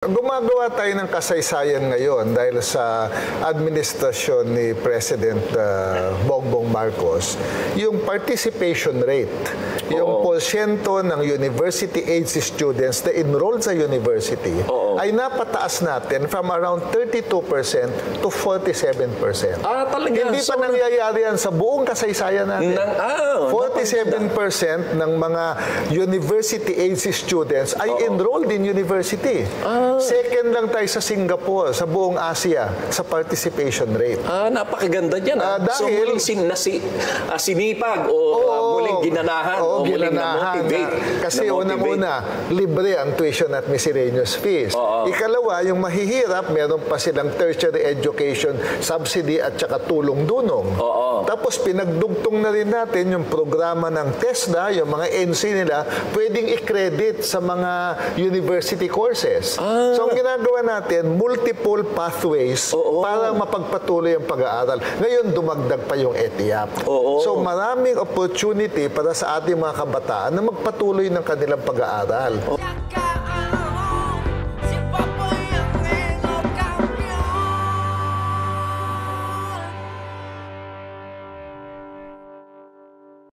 Gumagawa tayo ng kasaysayan ngayon dahil sa administrasyon ni President Bongbong Marcos, yung participation rate, yung porsyento ng university-age students na enrolled sa university ay napataas natin from around 32% to 47%. Talaga? Hindi pa nangyayari yan sa buong kasaysayan natin. 47% ng mga university-age students ay enrolled in university. Second lang tayo sa Singapore, sa buong Asia, sa participation rate. Napakaganda dyan. So muling sinipag o muling ginanahan o muling na-motivate. Kasi unang-una, libre ang tuition at miscellaneous fees. Ikalawa, yung mahihirap, meron pa silang tertiary education subsidy at saka tulong-dunong. Tapos pinagdugtong na rin natin yung programa ng TESDA, yung mga NC nila, pwedeng i-credit sa mga university courses. So ang ginagawa natin, multiple pathways para mapagpatuloy ang pag-aaral. Ngayon, dumagdag pa yung ETIAP. So maraming opportunity para sa ating mga kabataan na magpatuloy ng kanilang pag-aaral.